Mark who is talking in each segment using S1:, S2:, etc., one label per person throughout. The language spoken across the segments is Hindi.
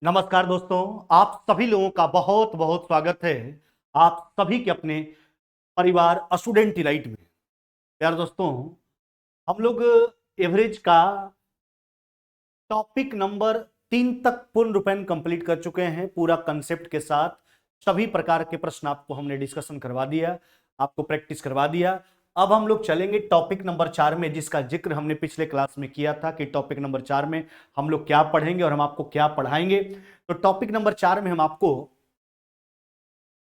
S1: नमस्कार दोस्तों। आप सभी लोगों का बहुत बहुत स्वागत है आप सभी के अपने परिवार स्टूडेंट डिलाइट में। यार दोस्तों, हम लोग एवरेज का टॉपिक नंबर 3 तक पूर्ण रूपेण कंप्लीट कर चुके हैं। पूरा कंसेप्ट के साथ सभी प्रकार के प्रश्न आपको हमने डिस्कशन करवा दिया, आपको प्रैक्टिस करवा दिया। अब हम लोग चलेंगे टॉपिक नंबर 4 में, जिसका जिक्र हमने पिछले क्लास में किया था कि टॉपिक नंबर 4 में हम लोग क्या पढ़ेंगे और हम आपको क्या पढ़ाएंगे। तो टॉपिक नंबर 4 में हम आपको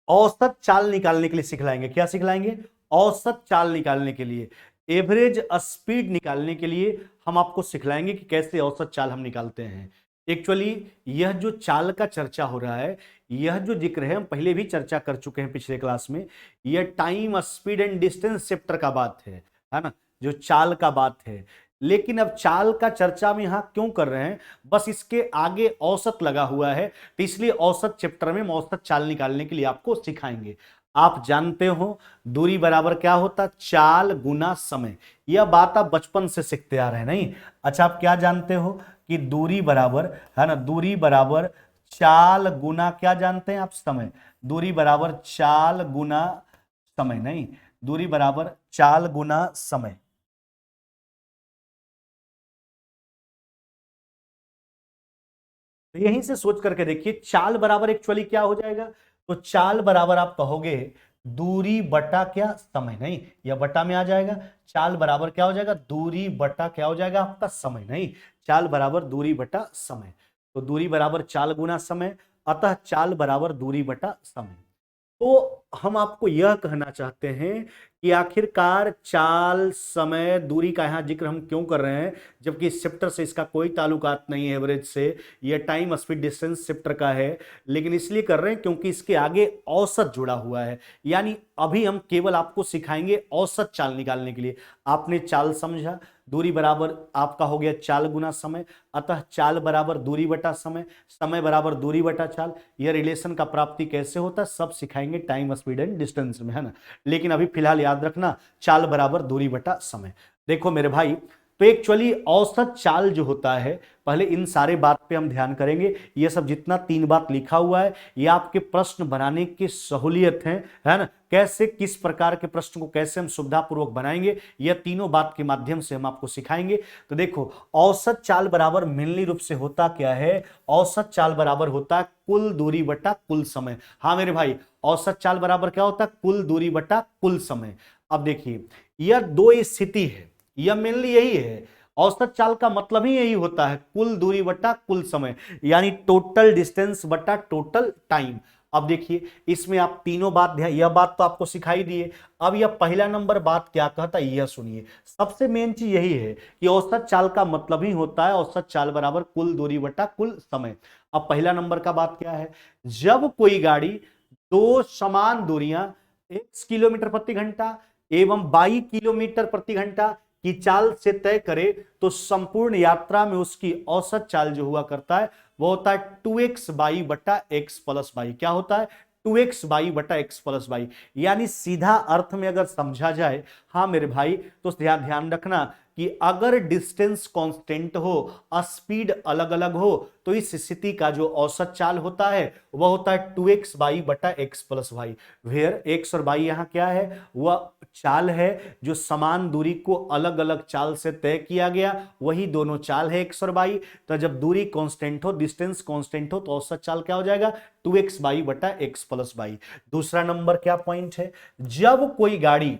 S1: औसत चाल निकालने के लिए सिखलाएंगे। क्या सिखलाएंगे? औसत चाल निकालने के लिए, एवरेज स्पीड निकालने के लिए हम आपको सिखलाएंगे कि कैसे औसत चाल हम निकालते हैं। एक्चुअली यह जो चाल का चर्चा हो रहा है, यह जो जिक्र है, हम पहले भी चर्चा कर चुके हैं पिछले क्लास में। यह time speed and distance chapter का बात है ना, जो चाल का बात है। लेकिन अब चाल का चर्चा हम यहां क्यों कर रहे हैं? बस इसके आगे औसत लगा हुआ है, तो इसलिए औसत चैप्टर में हम औसत चाल निकालने के लिए आपको सिखाएंगे। आप जानते हो दूरी बराबर क्या होता? चाल गुना समय। यह बात आप बचपन से सीखते आ रहे हैं, नहीं? अच्छा, आप क्या जानते हो कि दूरी बराबर, है ना, दूरी बराबर चाल गुना क्या जानते हैं आप? समय। दूरी बराबर चाल गुना समय, नहीं, दूरी बराबर चाल गुना समय। तो यहीं से सोच करके देखिए, चाल बराबर एक्चुअली क्या हो जाएगा? तो चाल बराबर आप कहोगे दूरी बटा क्या? समय, नहीं, यह बटा में आ जाएगा। चाल बराबर क्या हो जाएगा? दूरी बटा क्या हो जाएगा आपका? समय, नहीं, चाल बराबर दूरी बटा समय। तो दूरी बराबर चाल गुना समय, अतः चाल बराबर दूरी बटा समय। तो हम आपको यह कहना चाहते हैं कि आखिरकार चाल, समय, दूरी का यहां जिक्र हम क्यों कर रहे हैं, जबकि इस चैप्टर से इसका कोई ताल्लुकात नहीं है एवरेज से। यह टाइम स्पीड डिस्टेंस चैप्टर का है, लेकिन इसलिए कर रहे हैं क्योंकि इसके आगे औसत जुड़ा हुआ है। यानी अभी हम केवल आपको सिखाएंगे औसत चाल निकालने के लिए। आपने चाल समझा, दूरी बराबर आपका हो गया चाल गुना समय, अतः चाल बराबर दूरी बटा समय, समय बराबर दूरी बटा चाल। यह रिलेशन का प्राप्ति कैसे होता है सब सिखाएंगे टाइम स्पीड एंड डिस्टेंस में, है ना। लेकिन अभी फिलहाल याद रखना, चाल बराबर दूरी बटा समय। देखो मेरे भाई, तो एक्चुअली औसत चाल जो होता है, पहले इन सारे बात पे हम ध्यान करेंगे। ये सब जितना 3 बात लिखा हुआ है, ये आपके प्रश्न बनाने की सहूलियत है ना। कैसे, किस प्रकार के प्रश्न को कैसे हम सुविधापूर्वक बनाएंगे, यह तीनों बात के माध्यम से हम आपको सिखाएंगे। तो देखो, औसत चाल बराबर मेनली रूप से होता क्या है? औसत चाल बराबर होता है कुल दूरी बटा कुल समय। हाँ मेरे भाई, औसत चाल बराबर क्या होता है? कुल दूरी बटा कुल समय। अब देखिए, यह दो स्थिति है, यह मेनली यही है। औसत चाल का मतलब ही यही होता है, कुल दूरी बटा कुल समय, यानी टोटल डिस्टेंस बटा टोटल टाइम। अब देखिए, इसमें आप तीनों बात, यह बात तो आपको सिखाई दिए। अब यह पहला नंबर बात क्या कहता है, यह सुनिए। सबसे मेन चीज यही है कि औसत चाल का मतलब ही होता है औसत चाल बराबर कुल दूरी बटा कुल समय। अब पहला नंबर का बात क्या है? जब कोई गाड़ी दो समान दूरियां x किलोमीटर प्रति घंटा एवं y किलोमीटर प्रति घंटा की चाल से तय करे, तो संपूर्ण यात्रा में उसकी औसत चाल जो हुआ करता है वो होता है 2x बाई बटा एक्स प्लस बाई। क्या होता है? 2x बाई बटा एक्स प्लस बाई। यानी सीधा अर्थ में अगर समझा जाए, हाँ मेरे भाई, तो ध्यान रखना कि अगर डिस्टेंस कांस्टेंट हो, स्पीड अलग अलग हो, तो इस स्थिति का जो औसत चाल होता है वह होता है 2x बाई बटा x plus y. Where x और बाई यहां क्या है? वह चाल है जो समान दूरी को अलग अलग चाल से तय किया गया, वही दोनों चाल है एक्स और बाई। तो जब दूरी कांस्टेंट हो, डिस्टेंस कांस्टेंट हो, तो औसत चाल क्या हो जाएगा? 2x बाई बटा एक्स प्लस बाई। दूसरा नंबर क्या पॉइंट है? जब कोई गाड़ी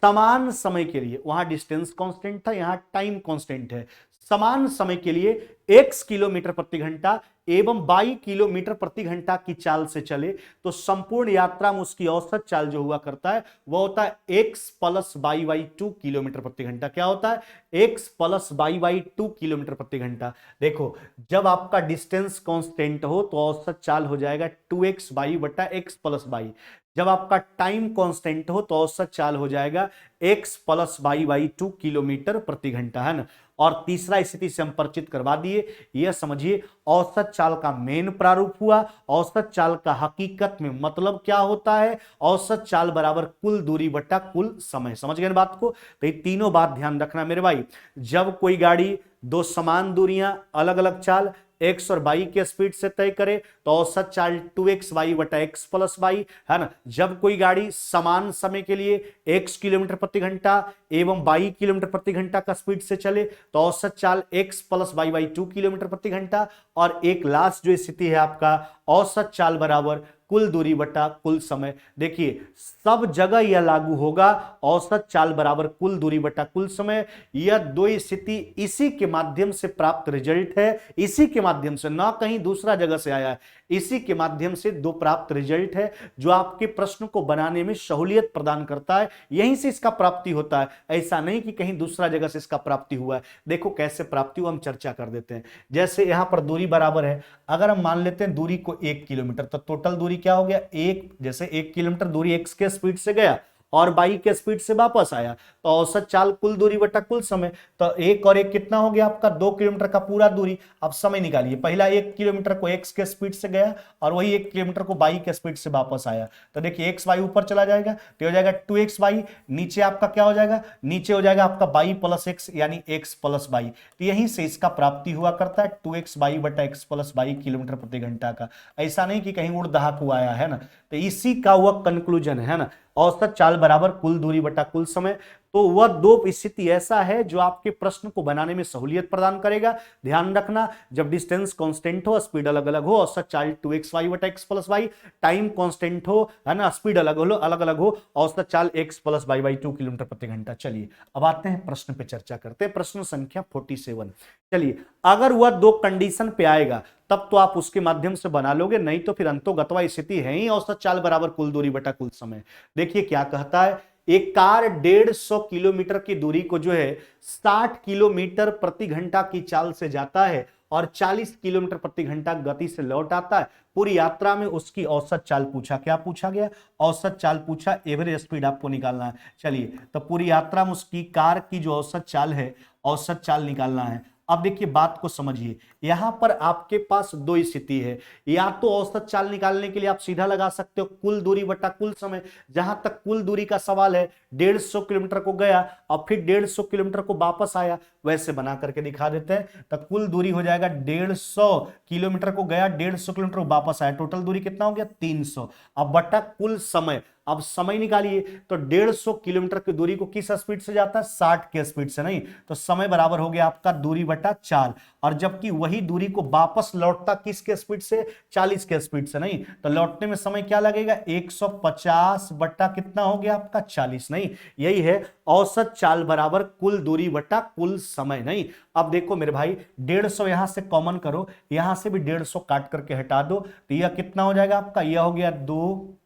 S1: समान समय के लिए, वहां डिस्टेंस कांस्टेंट था, यहां टाइम कांस्टेंट है, समान समय के लिए x किलोमीटर प्रति घंटा एवं y किलोमीटर प्रति घंटा की चाल से चले, तो संपूर्ण यात्रा में उसकी औसत चाल जो हुआ करता है वह होता है x plus by y 2 kilometre प्रति घंटा। क्या होता है? x plus by y 2 kilometre प्रति घंटा। देखो, जब आपका डिस्टेंस कांस्टेंट हो तो औसत चाल हो जाएगा 2x बाई बटा एक्स प्लस बाई। जब आपका टाइम कांस्टेंट हो तो औसत चाल हो जाएगा x plus by by 2 kilometre प्रति घंटा, है ना। और तीसरा स्थिति से हम परिचित करवा दिए। यह समझिए, औसत चाल का मेन प्रारूप हुआ। औसत चाल का हकीकत में मतलब क्या होता है? औसत चाल बराबर कुल दूरी बटा कुल समय। समझ गए बात को? तो ये तीनों बात ध्यान रखना मेरे भाई। जब कोई गाड़ी दो समान दूरियां अलग अलग चाल एक्स और वाई के स्पीड से तय करे तो औसत चाल 2x वाई बटा एक्स प्लस वाई, है ना। जब कोई गाड़ी समान समय के लिए x किलोमीटर प्रति घंटा एवं y किलोमीटर प्रति घंटा का स्पीड से चले तो औसत चाल x plus y by 2 kilometre प्रति घंटा। और एक लास्ट जो स्थिति है आपका, औसत चाल बराबर कुल दूरी बटा कुल समय। देखिए सब जगह यह लागू होगा, औसत चाल बराबर कुल दूरी बटा कुल समय। यह दो स्थिति इसी के माध्यम से प्राप्त रिजल्ट है, इसी के माध्यम से, ना कहीं दूसरा जगह से आया है, इसी के माध्यम से दो प्राप्त रिजल्ट है जो आपके प्रश्न को बनाने में सहूलियत प्रदान करता है। यहीं से इसका प्राप्ति होता है, ऐसा नहीं कि कहीं दूसरा जगह से इसका प्राप्ति हुआ है। देखो कैसे प्राप्ति हुआ, हम चर्चा कर देते हैं। जैसे यहां पर दूरी बराबर है, अगर हम मान लेते हैं दूरी को 1 किलोमीटर, तो टोटल दूरी क्या हो गया, एक, जैसे 1 किलोमीटर दूरी एक्स के स्पीड से गया और बाई के स्पीड से वापस आया तो औसत चाल कुल दूरी बटा कुल समय। तो एक और एक कितना हो गया आपका, 2 किलोमीटर का पूरा दूरी। अब समय निकालिए, पहला 1 किलोमीटर को एक्स के स्पीड से गया और वही 1 किलोमीटर को बाई के स्पीड से वापस आया। तो देखिए एक्स वाई ऊपर चला जाएगा तो हो जाएगा 2x वाई, नीचे आपका क्या हो जाएगा, नीचे हो जाएगा आपका बाई प्लस एक्स यानी एक्स प्लस बाई। तो यहीं से इसका प्राप्ति हुआ करता है 2x बाई बटा एक्स प्लस बाई किलोमीटर प्रति घंटा का। ऐसा नहीं कि कहीं उड़ दहाक आया है ना। तो इसी का वह कंक्लूजन है ना, औसत चाल बराबर कुल दूरी बटा कुल समय। तो वह दो स्थिति ऐसा है जो आपके प्रश्न को बनाने में सहूलियत प्रदान करेगा। ध्यान रखना, जब डिस्टेंस कांस्टेंट हो, स्पीड अलग अलग हो, औसत चाल 2x वाई बटा x plus y, time constant हो, है ना, स्पीड अलग अलग हो, औसत चाल x plus y by 2 kilometre प्रति घंटा। चलिए अब आते हैं प्रश्न पे चर्चा करते हैं, प्रश्न संख्या 47। चलिए अगर वह दो कंडीशन पे आएगा तब तो आप उसके माध्यम से बना लोगे, नहीं तो फिर अंतोगतवा स्थिति है ही औसत चाल बराबर कुल दूरी बटा कुल समय। देखिए क्या कहता है, एक कार 150 किलोमीटर की दूरी को जो है 60 किलोमीटर प्रति घंटा की चाल से जाता है और 40 किलोमीटर प्रति घंटा गति से लौट आता है। पूरी यात्रा में उसकी औसत चाल पूछा, क्या पूछा गया, औसत चाल पूछा, एवरेज स्पीड आपको निकालना है। चलिए तो पूरी यात्रा में उसकी कार की जो औसत चाल है, औसत चाल निकालना है। अब देखिए बात को समझिए, यहां पर आपके पास दो स्थिति है, या तो औसत चाल निकालने के लिए आप सीधा लगा सकते हो कुल दूरी बटा कुल समय। जहां तक कुल दूरी का सवाल है, 150 किलोमीटर को गया और फिर 150 किलोमीटर को वापस आया, वैसे बना करके दिखा देते हैं। तो कुल दूरी हो जाएगा 150 किलोमीटर को गया, 150 किलोमीटर को वापस आया, टोटल दूरी कितना हो गया 300। अब बटा कुल समय, अब समय निकालिए तो 150 किलोमीटर की दूरी को किस स्पीड से जाता है, 60 के स्पीड से, नहीं तो समय बराबर हो गया आपका दूरी बटा चाल। और जबकि वही दूरी को वापस लौटता किसके स्पीड से, 40 के स्पीड से, नहीं तो लौटने में समय क्या लगेगा, 150 बटा कितना हो गया आपका 40, नहीं यही है औसत चाल बराबर कुल दूरी बटा कुल समय। नहीं अब देखो मेरे भाई, 150 यहां से कॉमन करो, यहां से भी 150 काट करके हटा दो, तो यह कितना हो जाएगा आपका, यह हो गया 2,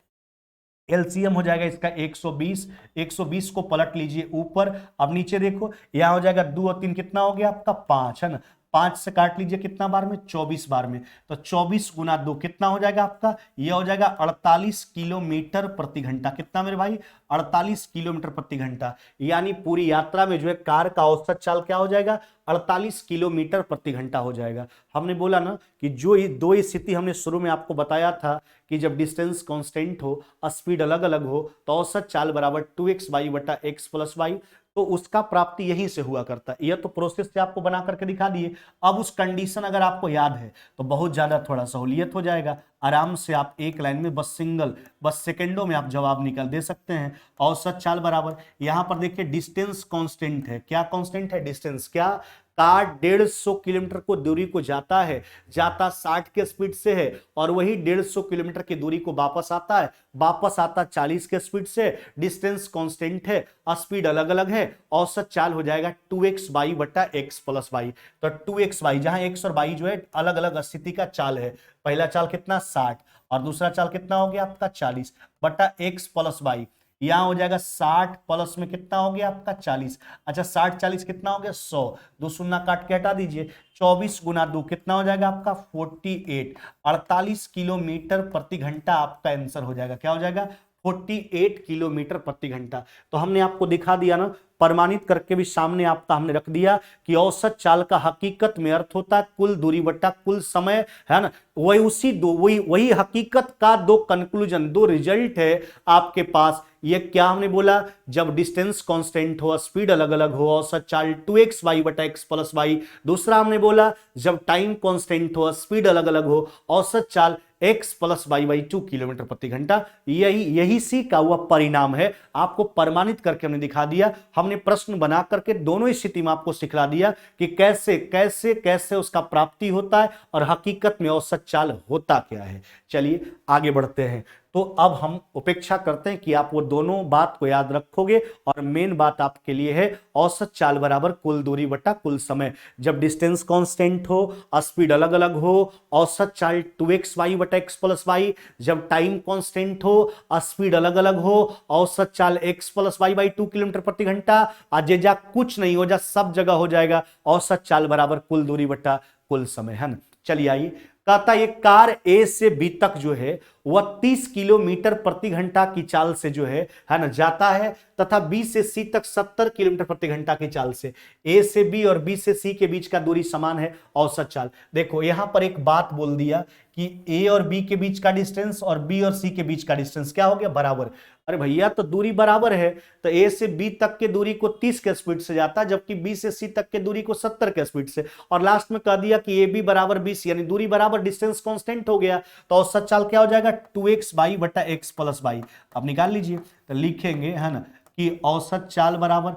S1: एलसीएम हो जाएगा इसका 120, 120 को पलट लीजिए ऊपर। अब नीचे देखो, यहां हो जाएगा 2 और 3 कितना हो गया आपका 5, है ना, 5 से काट लीजिए कितना बार में, 24 बार में। तो 24 गुना 2 कितना हो जाएगा आपका, यह हो जाएगा 48 किलोमीटर प्रति घंटा। कितना मेरे भाई, 48 किलोमीटर प्रति घंटा। यानी पूरी यात्रा में जो है कार का औसत चाल क्या हो जाएगा, 48 किलोमीटर प्रति घंटा हो जाएगा। हमने बोला ना कि जो ये दो स्थिति हमने शुरू में आपको बताया था कि जब डिस्टेंस कांस्टेंट हो, स्पीड अलग अलग हो, तो औसत चाल बराबर 2x वाई बटा एक्स प्लस वाई, तो उसका प्राप्ति यहीं से हुआ करता है। यह तो प्रोसेस से आपको बना करके दिखा दिए। अब उस कंडीशन अगर आपको याद है तो बहुत ज्यादा थोड़ा सहूलियत हो जाएगा, आराम से आप एक लाइन में बस सेकंडों में आप जवाब निकाल दे सकते हैं। औसत चाल बराबर, यहां पर देखिए डिस्टेंस कांस्टेंट है, क्या कांस्टेंट है, डिस्टेंस, क्या कार 150 किलोमीटर को दूरी को जाता है, जाता 60 के स्पीड से है और वही 150 किलोमीटर की दूरी को वापस आता है, वापस आता 40 के स्पीड से। डिस्टेंस कांस्टेंट है, स्पीड अलग अलग है, औसत चाल हो जाएगा 2x वाई बटा एक्स प्लस वाई। तो 2x वाई, जहां x और y जो है अलग अलग स्थिति का चाल है, पहला चाल कितना 60 और दूसरा चाल कितना हो गया आपका 40 बटा एक्स प्लस वाई। यहां हो जाएगा 60 प्लस में कितना हो गया आपका 40, अच्छा 60 40 कितना हो गया 100, 2 शून्य काट के हटा दीजिए, 24 गुना 2 कितना हो जाएगा आपका 48, 48 किलोमीटर प्रति घंटा आपका आंसर हो जाएगा, क्या हो जाएगा 48 किलोमीटर प्रति घंटा। तो हमने आपको दिखा दिया ना, प्रमाणित करके भी सामने आपका हमने रख दिया कि औसत चाल का हकीकत में अर्थ होता है कुल दूरी बटा कुल समय, है ना। वही हकीकत का दो कंक्लूजन, दो रिजल्ट है आपके पास। ये क्या हमने बोला, जब डिस्टेंस कांस्टेंट हो, स्पीड अलग अलग हो, औसत चाल 2x y बटा x प्लस y। दूसरा हमने बोला जब टाइम कांस्टेंट हो, स्पीड अलग अलग हो, औसत चाल x plus y by 2 kilometre प्रति घंटा। यही सी का हुआ परिणाम है। आपको प्रमाणित करके हमने दिखा दिया, हमने प्रश्न बना करके दोनों स्थिति में आपको सिखला दिया कि कैसे कैसे कैसे उसका प्राप्ति होता है और हकीकत में औसत चाल होता क्या है। चलिए आगे बढ़ते हैं। तो अब हम उपेक्षा करते हैं कि आप वो दोनों बात को याद रखोगे और मेन बात आपके लिए है औसत चाल बराबर कुल दूरी बटा कुल समय। जब डिस्टेंस कांस्टेंट हो, स्पीड अलग अलग हो, औसत चाल 2x y बटा x प्लस वाई। जब टाइम कांस्टेंट हो, स्पीड अलग अलग हो, औसत चाल x plus y by 2 kilometre प्रति घंटा। अजेजा कुछ नहीं हो जा, सब जगह हो जाएगा औसत चाल बराबर कुल दूरी बटा कुल समय, है ना। चलिए आइए, कहता है कार ए से बी तक जो है वह 30 किलोमीटर प्रति घंटा की चाल से जो है ना जाता है, तथा बी से सी तक 70 किलोमीटर प्रति घंटा की चाल से। ए से बी और बी से सी के बीच का दूरी समान है, औसत चाल। देखो यहां पर एक बात बोल दिया कि ए और बी के बीच का डिस्टेंस और बी और सी के बीच का डिस्टेंस क्या हो गया, बराबर। अरे भैया तो दूरी बराबर है, तो ए से बी तक के दूरी को 30 के स्पीड से जाता है, जबकि बी से सी तक के दूरी को 70 के स्पीड से। और लास्ट में कह दिया कि ए बी बराबर बी सी, यानी दूरी बराबर, डिस्टेंस कांस्टेंट हो गया, तो औसत चाल क्या हो जाएगा 2x बाई बटा x प्लस बाई। अब निकाल लीजिए, तो लिखेंगे है ना कि औसत चाल बराबर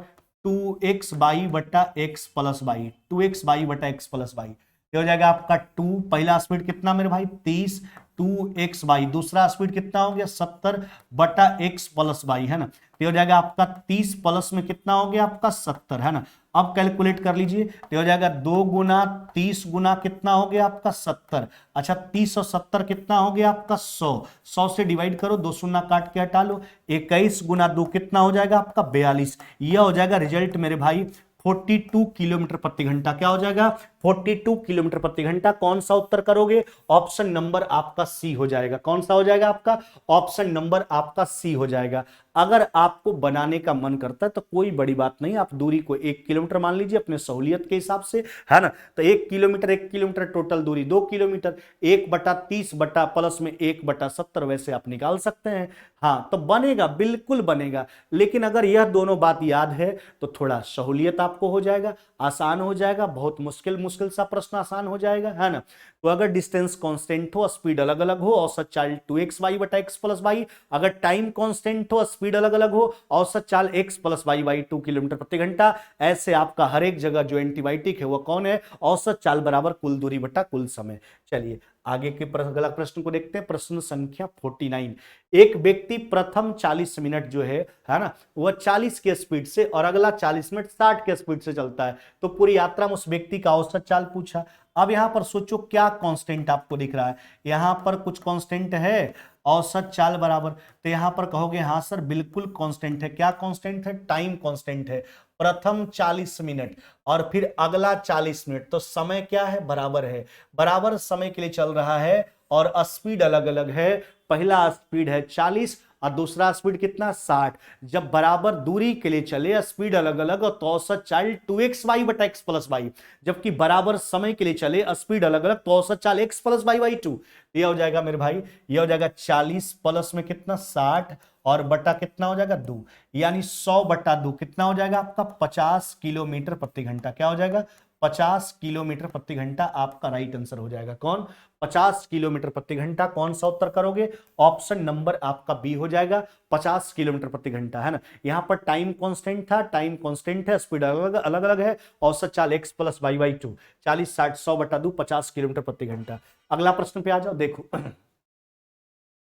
S1: 2x बाई बटा x plus by, 2x y बटा x प्लस बाई। ये हो जाएगा आपका 2, पहला स्पीड कितना मेरे भाई 30, 2x बाई, दूसरा स्पीड कितना हो गया 70 बटा x प्लस बाई, है ना। तो हो जाएगा आपका 30 प्लस में कितना हो गया आपका 70, है ना। अब कैलकुलेट कर लीजिए, तो हो जाएगा 2 गुना 30 गुना कितना हो गया आपका 70। अच्छा 30 और 70 कितना हो गया आपका 100, 100 से डिवाइड करो, 2 शून्य काट के हटा लो, 21 गुना 2 कितना हो जाएगा आपका 42। यह हो जाएगा रिजल्ट मेरे भाई 42 किलोमीटर प्रति घंटा। क्या हो जाएगा 42 किलोमीटर प्रति घंटा। कौन सा उत्तर करोगे, ऑप्शन नंबर आपका सी हो जाएगा। कौन सा हो जाएगा आपका, ऑप्शन नंबर आपका सी हो जाएगा। अगर आपको बनाने का मन करता है तो कोई बड़ी बात नहीं, आप दूरी को 1 किलोमीटर मान लीजिए अपने सहूलियत के हिसाब से, है ना। तो 1 किलोमीटर टोटल दूरी 2 किलोमीटर, 1 बटा 30 बटा प्लस में 1 बटा 70 वैसे आप निकाल सकते हैं। हाँ तो बनेगा, बिल्कुल बनेगा। लेकिन अगर यह दोनों बात याद है तो थोड़ा सहूलियत आपको हो जाएगा, आसान हो जाएगा। बहुत मुश्किल सा प्रश्न आसान हो जाएगा, है ना। तो अगर डिस्टेंस कांस्टेंट हो, स्पीड अलग अलग हो, औसत चाल 2x y बटा x प्लस वाई। अगर टाइम कांस्टेंट हो, स्पीड अलग अलग हो, औसत चाल x plus y by 2 kilometre प्रति घंटा। ऐसे आपका हर एक जगह जो एंटीबायोटिक है वो कौन है, औसत चाल बराबर कुल दूरी बटा कुल समय। चलिए आगे के अगला प्रश्न को देखते हैं, प्रश्न संख्या 49। एक व्यक्ति प्रथम 40 मिनट जो है ना, वह 40 के स्पीड से और अगला 40 मिनट 60 के स्पीड से चलता है। तो पूरी यात्रा में उस व्यक्ति का औसत चाल पूछा। अब यहां पर सोचो क्या कांस्टेंट आपको दिख रहा है, यहां पर कुछ कांस्टेंट है, औसत चाल बराबर। तो यहां पर कहोगे हाँ सर बिल्कुल कांस्टेंट है। क्या कांस्टेंट है, टाइम कांस्टेंट है। प्रथम 40 मिनट और फिर अगला 40 मिनट, तो समय क्या है, बराबर है, बराबर समय के लिए चल रहा है और स्पीड अलग अलग है। पहला स्पीड है 40 और दूसरा स्पीड कितना 60। जब बराबर दूरी के लिए चले, स्पीड अलग अलग, और तो औसत चाल 2x y बटा x प्लस वाई। जबकि बराबर समय के लिए चले, स्पीड अलग अलग, तो औसत चाल x प्लस वाई बाई 2। ये हो जाएगा मेरे भाई, ये हो जाएगा 40 प्लस में कितना 60 और बटा कितना हो जाएगा 2, यानी 100 बटा 2 कितना हो जाएगा आपका 50 किलोमीटर प्रति घंटा। क्या हो जाएगा 50 किलोमीटर प्रति घंटा आपका राइट आंसर हो जाएगा। कौन, 50 किलोमीटर प्रति घंटा। कौन सा उत्तर करोगे, ऑप्शन नंबर आपका बी हो जाएगा, 50 किलोमीटर प्रति घंटा, है ना। यहां पर टाइम कांस्टेंट था, टाइम कांस्टेंट है, स्पीड अलग अलग है, औसत चाल x प्लस वाई बाई 2, 40 60 100 बटा 2 50 किलोमीटर प्रति घंटा। अगला प्रश्न पे आ जाओ, देखो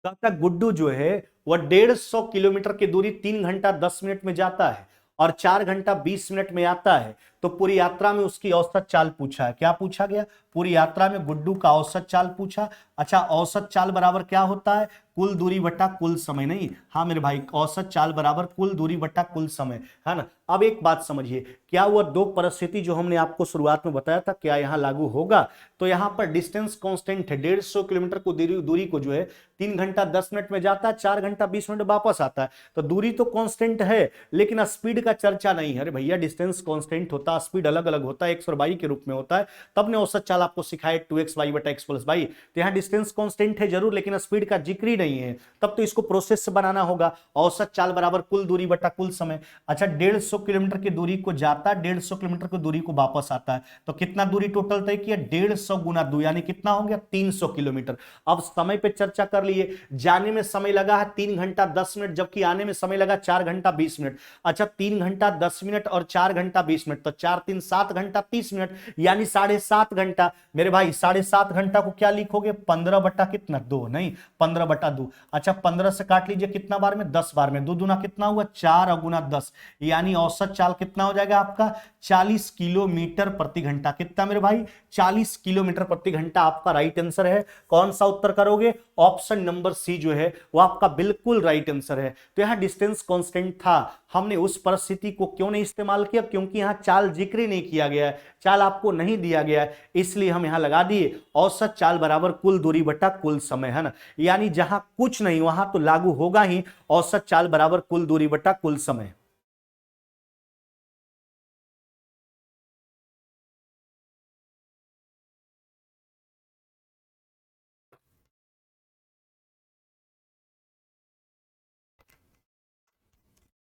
S1: कहता गुड्डू जो है वह 150 किलोमीटर की दूरी 3 घंटा 10 मिनट में जाता है और 4 घंटा 20 मिनट में आता है। तो पूरी यात्रा में उसकी औसत चाल पूछा है। क्या पूछा गया, पूरी यात्रा में गुड्डू का औसत चाल पूछा। अच्छा, औसत चाल बराबर क्या होता है? कुल दूरी बटा कुल समय। नहीं, हाँ मेरे भाई, औसत चाल बराबर कुल दूरी बटा कुल समय, है ना। अब एक बात समझिए, क्या वो दो परिस्थिति जो हमने आपको शुरुआत में बताया था क्या यहां लागू होगा? तो यहां पर डिस्टेंस कांस्टेंट है, 150 किलोमीटर को दूरी को जो है 3 घंटा 10 मिनट में जाता है, 4 घंटा 20 मिनट वापस आता है। तो दूरी तो कांस्टेंट है, लेकिन स्पीड का चर्चा नहीं है। अरे भैया, डिस्टेंस कांस्टेंट होता है, स्पीड अलग अलग होता है, एक्स और वाई के रूप में होता है। तब ने औसत चाल आपको सिखाया 2x वाई बटा एक्स प्लस वाई। तो यहाँ डिस्टेंस कांस्टेंट है जरूर, लेकिन स्पीड का जिक्र ही नहीं है। तब तो इसको प्रोसेस से बनाना होगा। औसत चाल बराबर कुल दूरी बटा कुल समय। अच्छा, 150 किलोमीटर की दूरी को जाता है, 150 किलोमीटर की दूरी को वापस आता है, तो कितना दूरी टोटल तय किया? 150 गुना 2 यानी कितना हो गया? 300 किलोमीटर। अब समय पे चर्चा कर लिए। जाने में समय लगा है 3 घंटा 10 मिनट, जबकि आने में समय लगा 4 घंटा 20 मिनट। अच्छा, 3 घंटा 10 मिनट और 4 घंटा 20 मिनट, तो 4 3 7 घंटा 30 मिनट, यानी 7.5 घंटा। मेरे भाई 7.5 घंटा को क्या लिखोगे? 15 बटा कितना? 2, नहीं 15 बटा 2। अच्छा, 15 से काट लीजिए कितना बार में? 10 बार में। 2 दूना कितना हुआ? 4 और गुना 10, यानी औसत चाल कितना हो जाएगा आपका? 40 किलोमीटर प्रति घंटा। कितना मेरे भाई? 40 किलोमीटर प्रति घंटा आपका राइट आंसर है। कौन सा उत्तर करोगे? ऑप्शन नंबर सी जो है वो आपका बिल्कुल राइट आंसर है। तो यहां डिस्टेंस कांस्टेंट था, हमने उस परिस्थिति को क्यों नहीं इस्तेमाल किया? क्योंकि यहां चाल जिक्र नहीं किया गया है, चाल आपको नहीं दिया गया है, इसलिए हम यहां लगा दिए औसत चाल बराबर कुल दूरी बटा कुल समय, है ना। यानी जहां कुछ नहीं वहां तो लागू होगा ही औसत चाल बराबर कुल दूरी बटा कुल समय।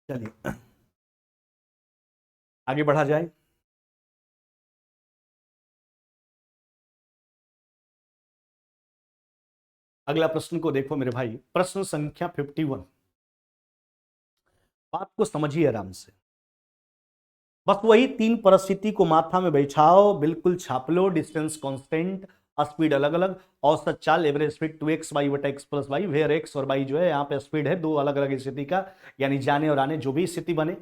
S1: चलिए आगे बढ़ा जाए। अगला प्रश्न को देखो मेरे भाई, प्रश्न संख्या 51। बात को समझिए आराम से। बस वही तीन परिस्थिति को माथा में बैठाओ, बिल्कुल छाप लो। डिस्टेंस कांस्टेंट, स्पीड अलग अलग, औसत चाल एवरेज स्पीड 2x वाई बटा x plus y, where x और वाई जो है यहाँ पे स्पीड है दो अलग अलग स्थिति का, यानी जाने और आने जो भी स्थिति बने,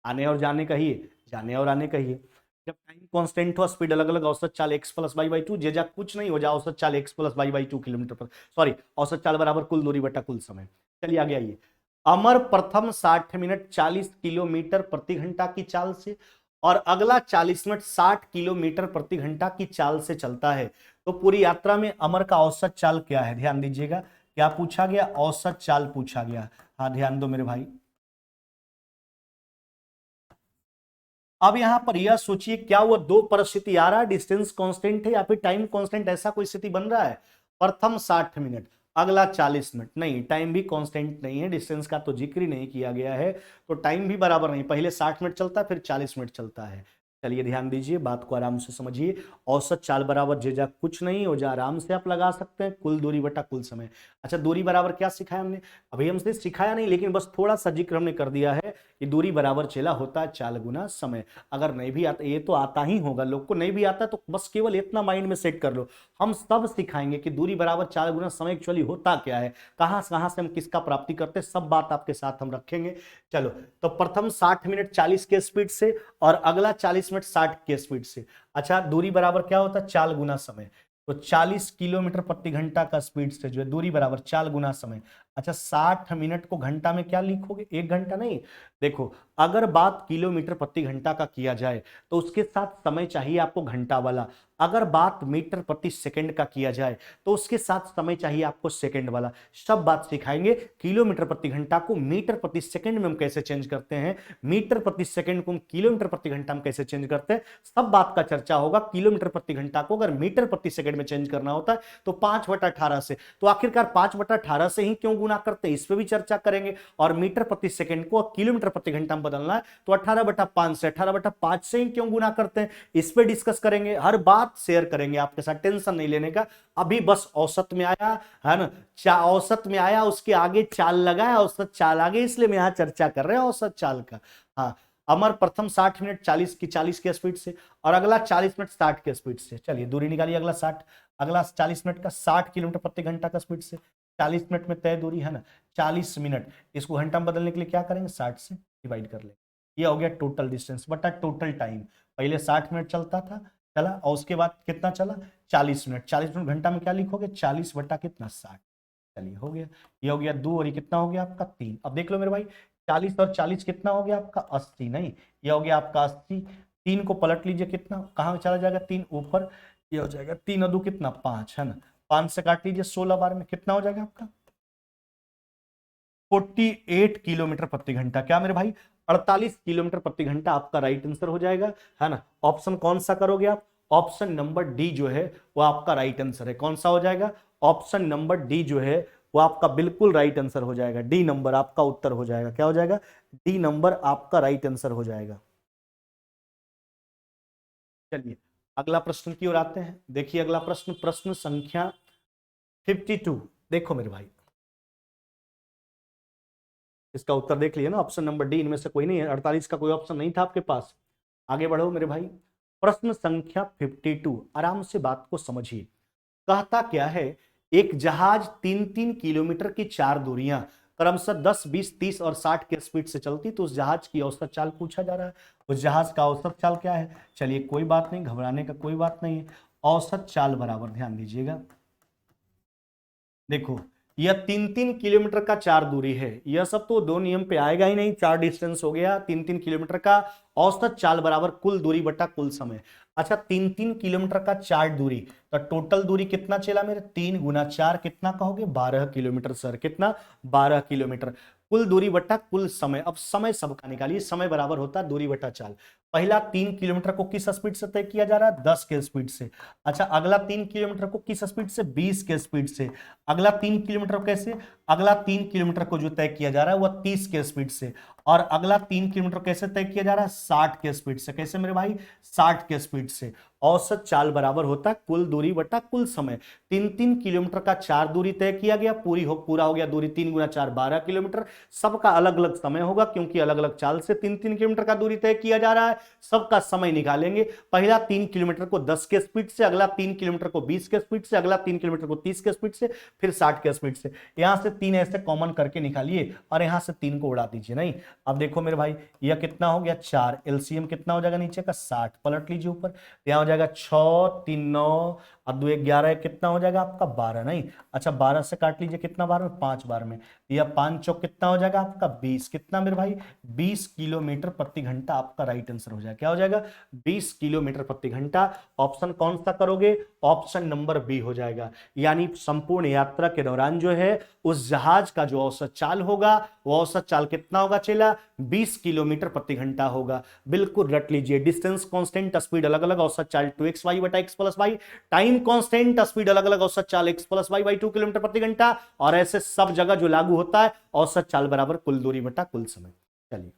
S1: आने और जाने कहिए, जाने और आने कहिए। जब टाइम कांस्टेंट हो, स्पीड अलग अलग, औसत चाल x plus y by two, जेजा कुछ नहीं हो जाए औसत चाल x plus y by 2 kilometre पर, सॉरी औसत चाल बराबर कुल दूरी बटा कुल समय। चलिए आगे आइए। अमर प्रथम 60 मिनट 40 किलोमीटर प्रति घंटा की चाल से और अगला 40 मिनट 60 किलोमीटर प्रति घंटा की चाल से चलता है, तो पूरी यात्रा में अमर का औसत चाल क्या है? ध्यान दीजिएगा, क्या पूछा गया? औसत चाल पूछा गया। हाँ ध्यान दो मेरे भाई। अब यहां पर यह सोचिए, क्या वो दो परिस्थिति आ रहा है? डिस्टेंस कांस्टेंट है या फिर टाइम कांस्टेंट, ऐसा कोई स्थिति बन रहा है? प्रथम 60 मिनट, अगला 40 मिनट, नहीं टाइम भी कांस्टेंट नहीं है, डिस्टेंस का तो जिक्र ही नहीं किया गया है, तो टाइम भी बराबर नहीं, पहले 60 मिनट चलता है फिर 40 मिनट चलता है। चलिए ध्यान दीजिए, बात को आराम से समझिए। औसत चाल बराबर जेजा कुछ नहीं हो जा, आराम से आप लगा सकते हैं कुल दूरी बटा कुल समय। अच्छा, दूरी बराबर क्या सिखाया हमने? अभी हमसे सिखाया नहीं, लेकिन बस थोड़ा सा जिक्र हमने कर दिया है कि दूरी बराबर चेला होता है चाल गुना समय। अगर नहीं भी आता, ये तो आता ही होगा, लोग को नहीं भी आता तो बस केवल इतना माइंड में सेट कर लो, हम सब सिखाएंगे कि दूरी बराबर चाल गुना समय एक्चुअली होता क्या है, कहां कहां से हम किसका प्राप्ति करते हैं, सब बात आपके साथ हम रखेंगे। चलो, तो प्रथम 60 मिनट 40 के स्पीड से और अगला 40 मिनट 60 के स्पीड से। अच्छा, दूरी बराबर क्या होता है? चाल गुना समय, तो 40 किलोमीटर प्रति घंटा का स्पीड से जो है दूरी बराबर चाल गुना समय। अच्छा, 60 मिनट को घंटा में क्या लिखोगे? 1 घंटा नहीं। देखो, अगर बात किलोमीटर प्रति घंटा का किया जाए तो उसके साथ समय चाहिए आपको घंटा वाला, अगर बात मीटर प्रति सेकंड का किया जाए तो उसके साथ समय चाहिए आपको सेकंड वाला। सब बात सिखाएंगे, किलोमीटर प्रति घंटा को मीटर प्रति सेकंड में हम कैसे चेंज करते हैं, मीटर प्रति सेकंड को हम किलोमीटर प्रति घंटा में कैसे चेंज करते हैं, सब बात का चर्चा होगा। किलोमीटर प्रति घंटा को अगर मीटर प्रति सेकंड में चेंज करना होता है तो 5/18 से, तो आखिरकार 5/18 से ही क्यों गुना करते हैं, इस पर भी चर्चा करेंगे। और मीटर प्रति सेकंड को किलोमीटर प्रति घंटा में बदलना है तो 18/5 से, 18/5 से ही क्यों गुना करते हैं, इस पर डिस्कस करेंगे, हर बात शेयर करेंगे आपके साथ, टेंशन नहीं लेने का। अभी बस औसत में आया है ना, औसत में आया, उसके आगे चाल लगाया, औसत चाल आगे, इसलिए मैं यहां चर्चा कर रहे हैं औसत चाल का। हाँ, अमर प्रथम 60 मिनट 40 की स्पीड से और अगला 40 मिनट 60 की स्पीड से। चलिए दूरी निकालिए, अगला 60, अगला 40 मिनट का 60 किलोमीटर प्रति घंटा का स्पीड से, 40 मिनट में तय दूरी है ना, 40 मिनट, इसको घंटा में बदलने के लिए क्या करेंगे? 60 से डिवाइड कर लेंगे। ये हो गया टोटल डिस्टेंस बटा टोटल टाइम। पहले 60 मिनट चलता था, चला, और उसके बाद कितना चला 40 मिनट। 40 मिनट घंटा में क्या लिखोगे 40 बटा कितना 60। चलिए हो गया, ये हो गया 2 और ये कितना हो गया आपका 3। अब देख लो मेरे भाई 40 और 40 कितना हो गया आपका 80, नहीं ये हो गया आपका 80। 3 को पलट लीजिए, कितना कहाँ चला जाएगा 3 ऊपर, ये हो जाएगा 3 और 2 कितना 5 है ना, 5 से काट लीजिए 16 बार में कितना हो जाएगा आपका 48 किलोमीटर प्रति घंटा। क्या मेरे भाई 48 किलोमीटर प्रति घंटा आपका राइट आंसर हो जाएगा, है ना। ऑप्शन कौन सा करोगे आप, ऑप्शन नंबर डी जो है वो आपका राइट आंसर है। कौन सा हो जाएगा, ऑप्शन नंबर डी जो है वो आपका बिल्कुल राइट आंसर हो जाएगा। डी नंबर आपका उत्तर हो जाएगा, क्या हो जाएगा डी नंबर आपका राइट आंसर हो जाएगा। चलिए अगला प्रश्न की ओर आते हैं। देखिए अगला प्रश्न, प्रश्न संख्या 52। देखो मेरे भाई इसका उत्तर देख लिया ना, ऑप्शन नंबर डी इनमें से कोई नहीं है, 48 का कोई ऑप्शन नहीं था आपके पास। आगे बढ़ो मेरे भाई, प्रश्न संख्या 52, आराम से बात को समझिए। कहता क्या है, एक जहाज 3-3 किलोमीटर की 4 दूरियां क्रमशः 10, 20, 30 और 60 के स्पीड से चलती, तो उस जहाज की औसत चाल पूछा जा रहा है। उस जहाज का औसत चाल क्या है, चलिए कोई बात नहीं, घबराने का कोई बात नहीं है। औसत चाल बराबर, ध्यान दीजिएगा, देखो यह 3-3 किलोमीटर का 4 दूरी है, यह सब तो दो नियम पे आएगा ही नहीं, 4 डिस्टेंस हो गया, 3-3 किलोमीटर का औसत चाल बराबर कुल दूरी बटा कुल समय। अच्छा 3-3 किलोमीटर का 4 दूरी, तो टोटल दूरी कितना चला मेरे 3 गुना 4 कितना कहोगे 12 किलोमीटर सर, कितना 12 किलोमीटर। कुल दूरी बटा कुल समय, अब समय सबका निकालिए, समय बराबर होता है दूरी बटा चाल। पहला 3 किलोमीटर को किस स्पीड से तय किया जा रहा है 10 के स्पीड से। अच्छा अगला 3 किलोमीटर को किस स्पीड से 20 के स्पीड से। अगला 3 किलोमीटर कैसे, अगला 3 किलोमीटर को जो तय किया जा रहा है वह 30 के स्पीड से। और अगला 3 किलोमीटर कैसे तय किया जा रहा है 60 के स्पीड से। कैसे मेरे भाई 60 के स्पीड से। औसत चाल बराबर होता है कुल दूरी बटा कुल समय। 3-3 किलोमीटर का 4 दूरी तय किया गया, पूरा हो गया दूरी, 3 गुना 4 12 किलोमीटर। सबका अलग अलग समय होगा क्योंकि अलग अलग चाल से 3-3 किलोमीटर का दूरी तय किया जा रहा है। सबका समय निकालेंगे, पहला 3 किलोमीटर को 10 के स्पीड से, अगला 3 किलोमीटर को 20 के स्पीड से, अगला 3 किलोमीटर को 30 के स्पीड से, फिर 60 के स्पीड से। यहां से 3 ऐसे कॉमन करके निकालिए और यहां से 3 को उड़ा दीजिए। नहीं अब देखो मेरे भाई यह कितना हो गया 4, एलसीएम कितना हो जाएगा नीचे का 60, पलट लीजिए ऊपर, यहां हो जाएगा 6 3 9 और 2 11, कितना हो जाएगा आपका 12। नहीं अच्छा 12 से काट लीजिए, कितना बार में 5 बार में, यह 5 चौक कितना हो जाएगा आपका 20, कितना मेरे भाई 20 किलोमीटर प्रति घंटा आपका राइट आंसर हो जाएगा। क्या हो जाएगा 20 किलोमीटर प्रति घंटा। ऑप्शन कौन सा करोगे, ऑप्शन नंबर बी हो जाएगा। यानी संपूर्ण यात्रा के दौरान जो है उस जहाज का जो औसत चाल होगा वो औसत चाल कितना होगा चला 20 किलोमीटर प्रति घंटा होगा। बिल्कुल रट लीजिए, डिस्टेंस कांस्टेंट, स्पीड अलग अलग, औसत चाल 2x y बटा x plus y, time constant, speed अलग अलग, औसत चाल x plus y by 2 kilometre प्रति घंटा। और ऐसे सब जगह जो लागू होता है औसत चाल बराबर कुल दूरी बटा कुल समय। चलिए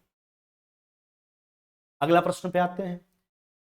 S1: अगला प्रश्न पे आते हैं।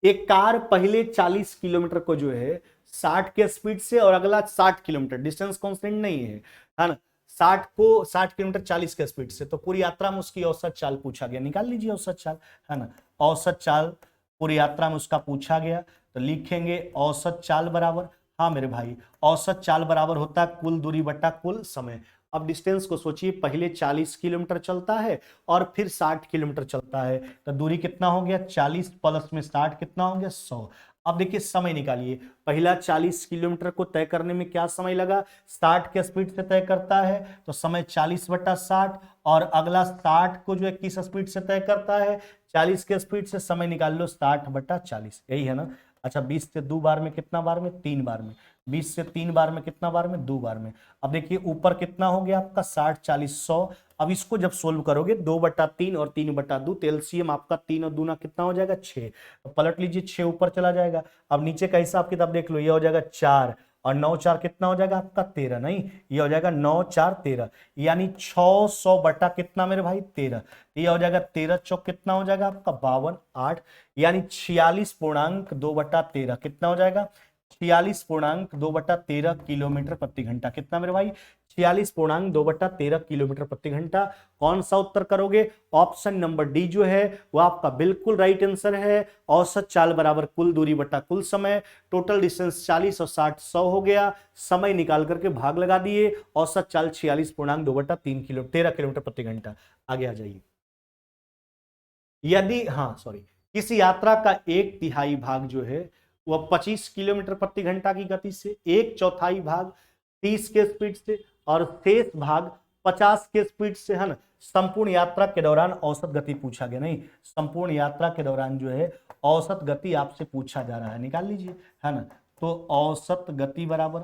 S1: एक कार पहले 40 किलोमीटर को जो है 60 के स्पीड से और अगला 60 किलोमीटर, डिस्टेंस कांस्टेंट नहीं है ना, 60 किलोमीटर 40 के स्पीड से, तो पूरी यात्रा में उसकी औसत चाल पूछा गया, निकाल लीजिए औसत चाल, है ना। औसत चाल पूरी यात्रा में उसका पूछा गया, तो लिखेंगे औसत चाल बराबर, हाँ मेरे भाई औसत चाल बराबर होता है कुल दूरी बटा कुल समय। अब डिस्टेंस को सोचिए, पहले 40 किलोमीटर चलता है और फिर 60 किलोमीटर चलता है, तो दूरी कितना हो गया 40 प्लस में 60 कितना हो गया 100। अब देखिए समय निकालिए, पहला 40 किलोमीटर को तय करने में क्या समय लगा 60 के स्पीड से तय करता है तो समय 40 बटा 60, और अगला 60 को जो है किस स्पीड से तय करता है 40 के स्पीड से, समय निकाल लो 60 बटा 40, यही है ना। अच्छा 20 से 2 बार में कितना बार में 3 बार में, 20 से 3 बार में कितना बार में 2 बार में। अब देखिए ऊपर कितना हो गया आपका 60 40 100। अब इसको जब सोल्व करोगे 2 बटा 3 और 3 बटा 2, तो एलसीएम आपका 3 और 2 ना कितना हो जाएगा 6, तो पलट लीजिए 6 ऊपर चला जाएगा। अब नीचे का हिसाब किताब देख लो, ये हो जाएगा 4 और 9 4 कितना हो जाएगा आपका 13, नहीं ये हो जाएगा 9 4 13, यानी 600 बटा कितना मेरे भाई 13, ये हो जाएगा 13 चौक कितना हो जाएगा आपका 52 8, यानी 46.2 बटा 13 कितना हो जाएगा 46.2 बटा 13 किलोमीटर प्रति घंटा। कितना मेरे भाई 46.2 बटा 13 किलोमीटर प्रति घंटा। कौन सा उत्तर करोगे, ऑप्शन नंबर डी जो है वो आपका बिल्कुल राइट आंसर है। औसत चाल बराबर कुल दूरी बटा कुल समय, टोटल डिस्टेंस 40 और 60 100 हो गया, समय निकाल करके भाग लगा दिए, औसत चाल 46.2 बटा 13 किलोमीटर प्रति घंटा। आगे आ जाइए। यदि किसी यात्रा का 1/3 भाग जो है वह 25 किलोमीटर प्रति घंटा की गति से, एक चौथाई भाग 30 के स्पीड से और शेष भाग 50 के स्पीड से, है ना। संपूर्ण यात्रा के दौरान औसत गति पूछा गया, नहीं, संपूर्ण यात्रा के दौरान जो है औसत गति आपसे पूछा जा रहा है, निकाल लीजिए, है ना। तो औसत गति बराबर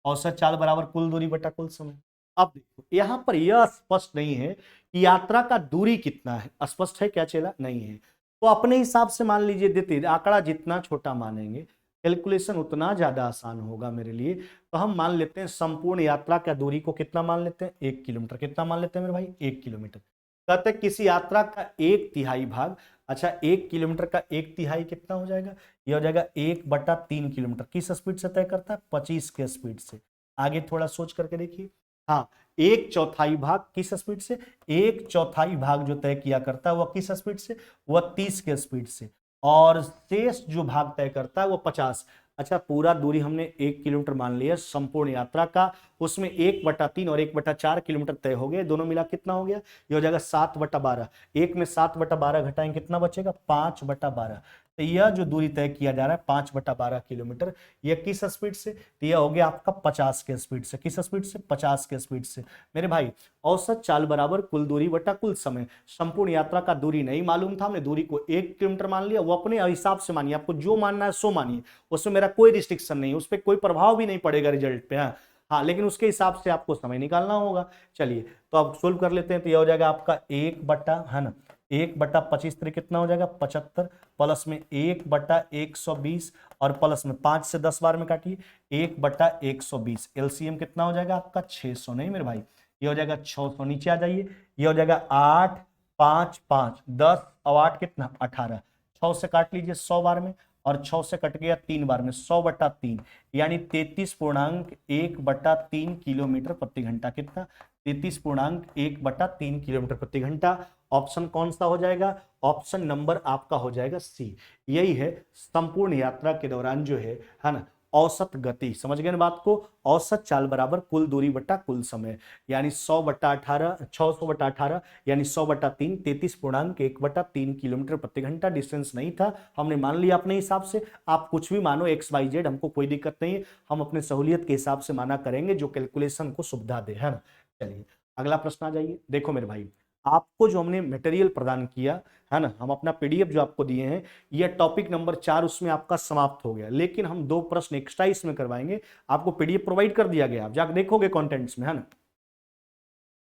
S1: औसत चाल बराबर कुल दूरी बटा कुल समय। अब देखो यहां पर यह स्पष्ट नहीं है कि यात्रा का दूरी कितना है, स्पष्ट है क्या चेला, नहीं है। तो अपने हिसाब से मान लीजिए, देते आंकड़ा जितना छोटा मानेंगे कैलकुलेशन उतना ज्यादा आसान होगा मेरे लिए। तो हम मान लेते हैं संपूर्ण यात्रा का दूरी को कितना मान लेते हैं, 1 किलोमीटर। कितना मान लेते हैं मेरे भाई, 1 किलोमीटर। कहते हैं किसी यात्रा का 1/3 भाग, अच्छा 1 किलोमीटर का 1/3 कितना हो जाएगा, ये हो जाएगा 1/3 किलोमीटर। किस स्पीड से तय करता है, 25 के स्पीड से। आगे थोड़ा सोच करके देखिए, हाँ, 1/4 भाग किस स्पीड से, 1/4 भाग जो तय किया करता है वह किस स्पीड से, वह 30 के स्पीड से। और शेष जो भाग तय करता है वो 50। अच्छा पूरा दूरी हमने 1 किलोमीटर मान लिया संपूर्ण यात्रा का, उसमें 1/3 और 1/4 किलोमीटर तय हो गए, दोनों मिला कितना हो गया, ये हो जाएगा 7/12। एक में 7/12 घटाएंगे कितना बचेगा, 5/12। तो यह जो दूरी तय किया जा रहा है 5/12 किलोमीटर, यह किस स्पीड से, तो यह हो गया आपका 50 के स्पीड से। किस स्पीड से, 50 के स्पीड से। मेरे भाई औसत चाल बराबर कुल दूरी बटा कुल समय। संपूर्ण यात्रा का दूरी नहीं मालूम था, हमने दूरी को 1 किलोमीटर मान लिया, वो अपने हिसाब से मानिए, आपको जो मानना है सो मानिए, उसमें मेरा कोई रिस्ट्रिक्शन नहीं है, उस पर कोई प्रभाव भी नहीं पड़ेगा रिजल्ट पे। हाँ हाँ, लेकिन उसके हिसाब से आपको समय निकालना होगा। चलिए तो अब सोल्व कर लेते हैं। तो यह हो जाएगा आपका 1 है ना, 1/25 कितना हो जाएगा, 75, प्लस में 1/120 और प्लस में 5 से 10 बार में काटिए, 1/120। एलसीएम कितना हो जाएगा आपका 600, नहीं मेरे भाई, ये हो जाएगा 600। नीचे आ जाइए, ये हो जाएगा 8 5 5 10 और 8 कितना 18, 6 से काट लीजिए 100 बार में, और 6 से कट गया 3 बार में, 100/3 यानी 33.1/3 किलोमीटर प्रति घंटा। कितना, 33.1/3 किलोमीटर प्रति घंटा। ऑप्शन कौन सा हो जाएगा, ऑप्शन नंबर आपका हो जाएगा सी। यही है संपूर्ण यात्रा के दौरान जो है ना, औसत गति। समझ गए ना बात को, औसत चाल बराबर कुल दूरी बटा कुल समय, यानी 100/18, 600/18 यानी 100/3, 33.1/3 किलोमीटर प्रति घंटा। डिस्टेंस नहीं था, हमने मान लिया अपने हिसाब से। आप कुछ भी मानो XYZ, हमको कोई दिक्कत नहीं है, हम अपने सहूलियत के हिसाब से माना करेंगे जो कैलकुलेशन को सुविधा दे, है ना। चलिए अगला प्रश्न आ जाइए। देखो मेरे भाई, आपको जो हमने मटेरियल प्रदान किया है ना, हम अपना PDF जो आपको दिए हैं, यह टॉपिक नंबर 4 उसमें आपका समाप्त हो गया, लेकिन हम 2 प्रश्न एक्स्ट्रा इसमें करवाएंगे। आपको PDF प्रोवाइड कर दिया गया, आप जाकर देखोगे कंटेंट्स में, है ना।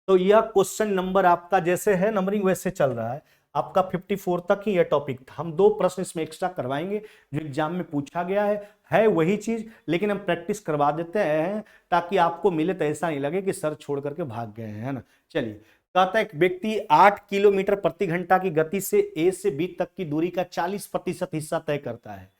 S1: तो यह क्वेश्चन नंबर आपका जैसे है नंबरिंग वैसे चल रहा है, आपका 54 तक ही यह टॉपिक था। हम 2 प्रश्न इसमें एक्स्ट्रा करवाएंगे जो एग्जाम में पूछा गया है वही चीज, लेकिन हम प्रैक्टिस करवा देते हैं ताकि आपको मिले तो ऐसा नहीं लगे कि सर छोड़ करके भाग गए हैं, है ना। चलिए, कहता है एक व्यक्ति 8 किलोमीटर प्रति घंटा की गति से A से B तक की दूरी का 40% हिस्सा तय करता है।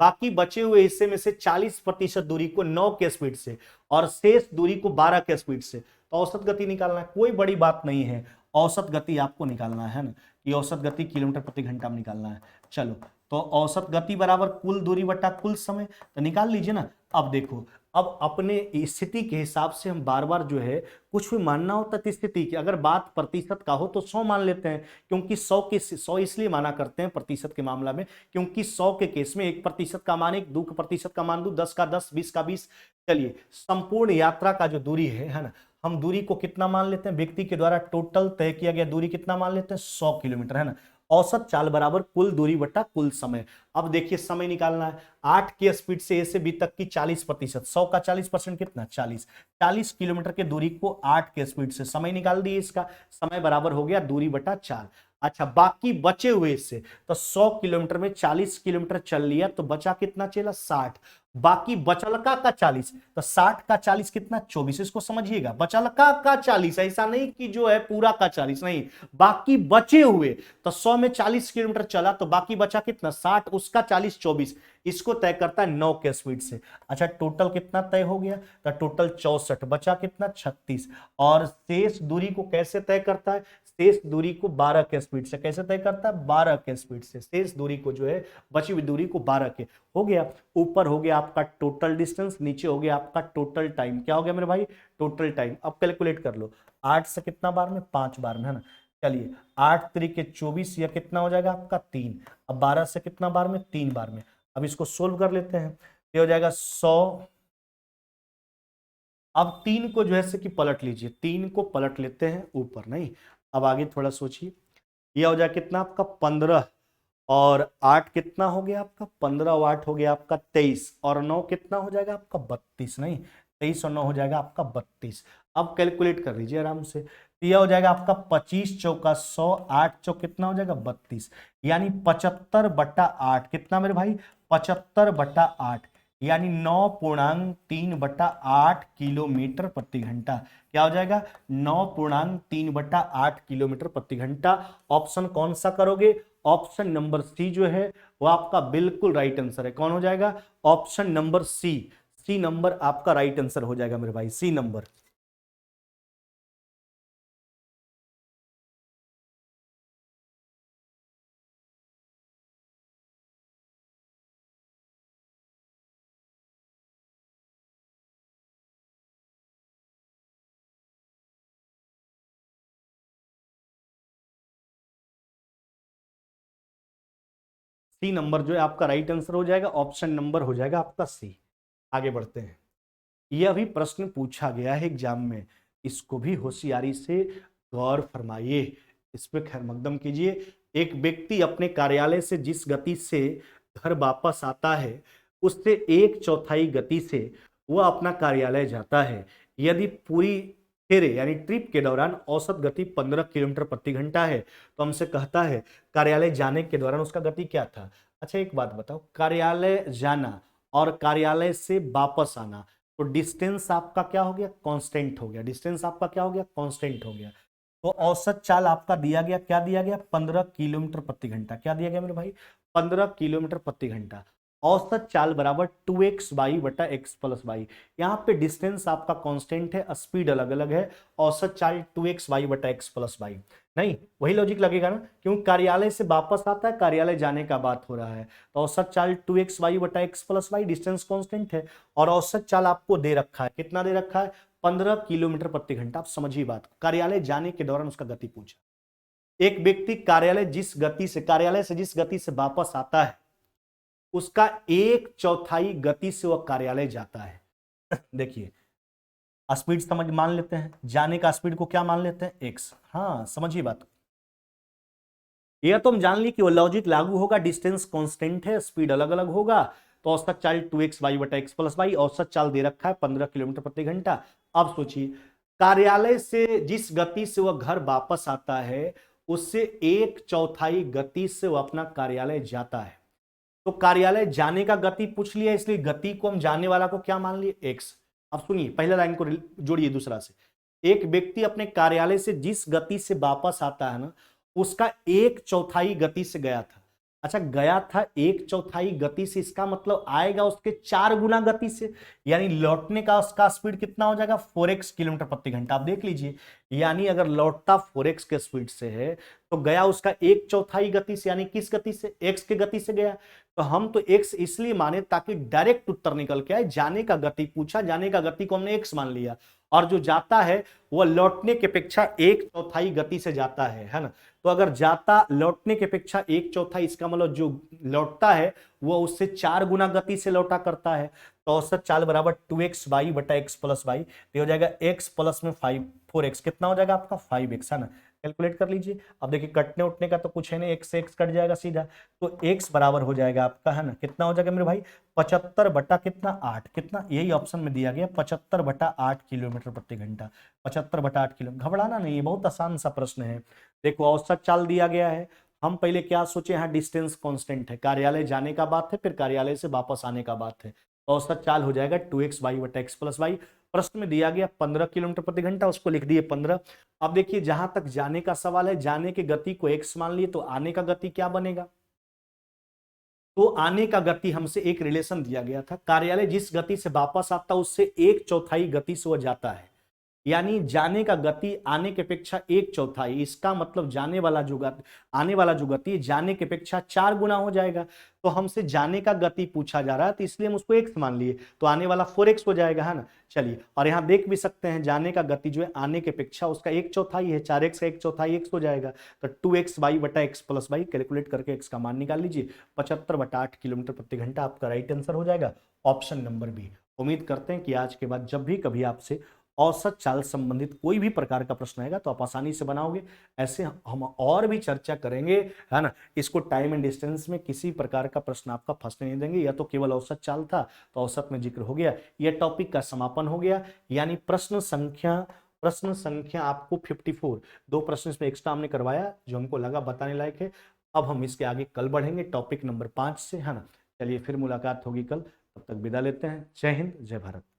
S1: बाकी बचे हुए हिस्से में से 40% दूरी को 9 के स्पीड से और शेष दूरी को 12 के स्पीड से। तो औसत गति निकालना है, कोई बड़ी बात नहीं है, औसत गति आपको निकालना है ना, कि औसत गति किलोमीटर प्रति घंटा में निकालना है। चलो, तो औसत गति बराबर कुल दूरी बटा कुल समय, तो निकाल लीजिए ना। अब देखो, अब अपने स्थिति के हिसाब से हम बार बार जो है कुछ भी मानना होता है स्थिति की, अगर बात प्रतिशत का हो तो 100 मान लेते हैं, क्योंकि 100 इसलिए माना करते हैं प्रतिशत के मामला में, क्योंकि 100 के केस में 1% का मान 1, 2% का मान 2, 10 का 10, 20 का 20। चलिए, संपूर्ण यात्रा का जो दूरी है ना, हम दूरी को कितना मान लेते हैं, व्यक्ति के द्वारा टोटल तय किया गया दूरी कितना मान लेते हैं, 100 किलोमीटर, है ना। औसत चाल बराबर कुल दूरी बटा कुल समय। अब देखिए समय निकालना है, 8 की स्पीड से A से B तक की 40%, 100 का 40% कितना 40 किलोमीटर के दूरी को 8 के स्पीड से समय निकाल दिए। इसका समय बराबर हो गया दूरी बटा 4। अच्छा, बाकी बचे हुए से तो 100 किलोमीटर में 40 किलोमीटर चल लिया तो बचा कितना चला 60, बाकी बचलका का 40, तो 60 का 40 कितना 24। इसको समझिएगा, बचलका का 40, ऐसा नहीं कि जो है पूरा का 40 नहीं, बाकी बचे हुए। तो 100 में 40 किलोमीटर चला तो बाकी बचा कितना 60, उसका 40 24, इसको तय करता है 9 के स्पीड से। अच्छा, टोटल कितना तय हो गया, तो टोटल 64, बचा कितना 36। और शेष दूरी को कैसे तय करता है, शेष दूरी को 12 के स्पीड से। कैसे तय करता है, 12 के स्पीड से शेष दूरी को जो है, बची हुई दूरी को 12 के। हो गया, ऊपर हो गया आपका टोटल डिस्टेंस, नीचे हो गया आपका टोटल टाइम। क्या हो गया मेरे भाई, टोटल टाइम। अब कैलकुलेट कर लो, 8 से कितना बार में, 5 बार में, है ना। चलिए 8 तरीके 24, या कितना हो जाएगा आपका 3। अब 12 से कितना बार में, 3 बार में। अब इसको सोल्व कर लेते हैं, ये हो जाएगा 100। अब 3 को जो है से कि पलट लीजिए, 3 को पलट लेते हैं ऊपर, नहीं। अब आगे थोड़ा सोचिए, यह हो जाएगा कितना आपका 15, और 8 कितना हो गया आपका 15 और 8 हो गया आपका 23, और 9 कितना हो जाएगा आपका 32, नहीं 23 और 9 हो जाएगा आपका 32। अब कैलकुलेट कर लीजिए आराम से, तो यह हो जाएगा आपका 25 चौका 100, 8 चौक कितना हो जाएगा 32, यानी 75/8 कितना मेरे भाई 75/8, यानी 9.3/8 किलोमीटर प्रति घंटा। क्या हो जाएगा 9.3/8 किलोमीटर प्रति घंटा। ऑप्शन कौन सा करोगे, ऑप्शन नंबर सी जो है वो आपका बिल्कुल राइट आंसर है। कौन हो जाएगा, option number C, C number आपका राइट आंसर हो जाएगा मेरे भाई, सी नंबर। सी नंबर जो है आपका राइट आंसर हो जाएगा, ऑप्शन नंबर हो जाएगा आपका सी। आगे बढ़ते हैं, यह भी प्रश्न पूछा गया है एग्जाम में, इसको भी होशियारी से गौर फरमाइए, इस पे खैर मकदम कीजिए। एक व्यक्ति अपने कार्यालय से जिस गति से घर वापस आता है उससे 1/4 गति से वह अपना कार्यालय जाता है। यदि पूरी फेरे यानी ट्रिप के दौरान औसत गति 15 किलोमीटर प्रति घंटा है, तो हमसे कहता है कार्यालय जाने के दौरान उसका गति क्या था। अच्छा एक बात बताओ, कार्यालय जाना और कार्यालय से वापस आना, तो डिस्टेंस आपका क्या हो गया, कांस्टेंट हो गया। डिस्टेंस आपका क्या हो गया, कांस्टेंट हो गया। तो औसत चाल आपका दिया गया, क्या दिया गया 15 किलोमीटर प्रति घंटा। क्या दिया गया मेरे भाई 15 किलोमीटर प्रति घंटा। औसत चाल बराबर 2x वाई बटा x प्लस वाई। यहाँ पे डिस्टेंस आपका कांस्टेंट है, स्पीड अलग अलग है, औसत चाल 2x वाई बटा x प्लस वाई। नहीं वही लॉजिक लगेगा ना, क्योंकि कार्यालय से वापस आता है, कार्यालय जाने का बात हो रहा है, तो औसत चाल 2x वाई बटा x plus y, distance constant है, और औसत चाल आपको दे रखा है, कितना दे रखा है 15 किलोमीटर प्रति घंटा। आप समझिए बात, कार्यालय जाने के दौरान उसका गति पूछा। एक व्यक्ति कार्यालय से जिस गति से वापस आता है उसका 1/4 गति से वह कार्यालय जाता है। देखिए स्पीड समझ मान लेते हैं, जाने का स्पीड को क्या मान लेते हैं x। हाँ समझिए बात, यह तो हम जान ली कि वो लॉजिक लागू होगा, डिस्टेंस कांस्टेंट है, स्पीड अलग अलग होगा, तो औसत चाल 2x वाई बटा x प्लस वाई, औसत चाल दे रखा है 15 किलोमीटर प्रति घंटा। अब सोचिए कार्यालय से जिस गति से वह घर वापस आता है उससे 1/4 गति से वह अपना कार्यालय जाता है। तो कार्यालय जाने का गति पूछ लिया, इसलिए गति को हम जाने वाला को क्या मान लिए x। अब सुनिए पहले लाइन को जोड़िए दूसरा से, एक व्यक्ति अपने कार्यालय से जिस गति से वापस आता है ना उसका 1/4 गति से गया था। अच्छा गया था 1/4 गति से, इसका मतलब आएगा उसके 4 गुना गति से, यानी लौटने का उसका स्पीड कितना हो जाएगा 4x किलोमीटर प्रति घंटा। आप देख लीजिए, यानी अगर लौटता 4x के स्पीड से है तो गया उसका 1/4 गति से, यानी किस गति से, x के गति से गया। तो हम तो x इसलिए माने ताकि डायरेक्ट उत्तर निकल के आए, जाने का गति पूछा, जाने का गति को हमने x मान लिया, और जो जाता है वह लौटने की अपेक्षा 1/4 गति से जाता है ना। तो अगर जाता लौटने की अपेक्षा 1/4, इसका मतलब जो लौटता है वह उससे 4 गुना गति से लौटा करता है। तो औसत चाल बराबर 2x वाई बटा x प्लस वाई, तो हो जाएगा x प्लस में 4x, कितना हो जाएगा आपका 5x है ना। कैलकुलेट कर लीजिए। अब देखिए कटने उठने का तो कुछ है नहीं, x से x कट जाएगा सीधा, तो x बराबर हो जाएगा आपका है ना, कितना हो जाएगा मेरे भाई 75 बटा कितना 8, कितना यही ऑप्शन में दिया गया 75/8 किलोमीटर प्रति घंटा। 75/8 किलो, घबराना नहीं, बहुत आसान सा प्रश्न है। देखो औसत चाल दिया गया है, हम पहले क्या सोचे, यहाँ डिस्टेंस कांस्टेंट है, कार्यालय जाने का बात है, फिर कार्यालय से वापस आने का बात है, तो औसत चाल हो जाएगा 2x वाई बटा x प्लस वाई। प्रश्न में दिया गया 15 किलोमीटर प्रति घंटा, उसको लिख दिए 15। अब देखिए जहां तक जाने का सवाल है, जाने की गति को x मान लिए, तो आने का गति क्या बनेगा, तो आने का गति हमसे एक रिलेशन दिया गया था, कार्यालय जिस गति से वापस आता उससे 1/4 गति से वह जाता है, यानी जाने का गति आने की अपेक्षा 1/4, इसका मतलब जाने वाला जो गति, आने वाला जो गति जाने की अपेक्षा 4 गुना हो जाएगा। तो हमसे जाने का गति पूछा जा रहा है तो इसलिए हम उसको x मान लिए, तो आने वाला 4x हो जाएगा, है ना। चलिए, और यहां देख भी सकते हैं जाने का गति जो है आने की अपेक्षा उसका 1/4 है, 4x का 1/4 x हो जाएगा। तो 2x वाई बटा एक्स प्लस वाई, कैलकुलेट करके x का मान निकाल लीजिए, 75/8 किलोमीटर प्रति घंटा आपका राइट आंसर हो जाएगा, ऑप्शन नंबर बी। उम्मीद करते हैं कि आज के बाद जब भी कभी आपसे औसत चाल संबंधित कोई भी प्रकार का प्रश्न आएगा तो आप आसानी से बनाओगे। ऐसे हम और भी चर्चा करेंगे, है ना। इसको टाइम एंड डिस्टेंस में किसी प्रकार का प्रश्न आपका फंसने नहीं देंगे। या तो केवल औसत चाल था तो औसत में जिक्र हो गया, यह टॉपिक का समापन हो गया। यानी प्रश्न संख्या आपको 54, 2 प्रश्न इसमें एक्स्ट्रा हमने करवाया जो हमको लगा बताने लायक है। अब हम इसके आगे कल बढ़ेंगे टॉपिक नंबर 5 से, है ना। चलिए फिर मुलाकात होगी कल, तब तक विदा लेते हैं। जय हिंद, जय भारत।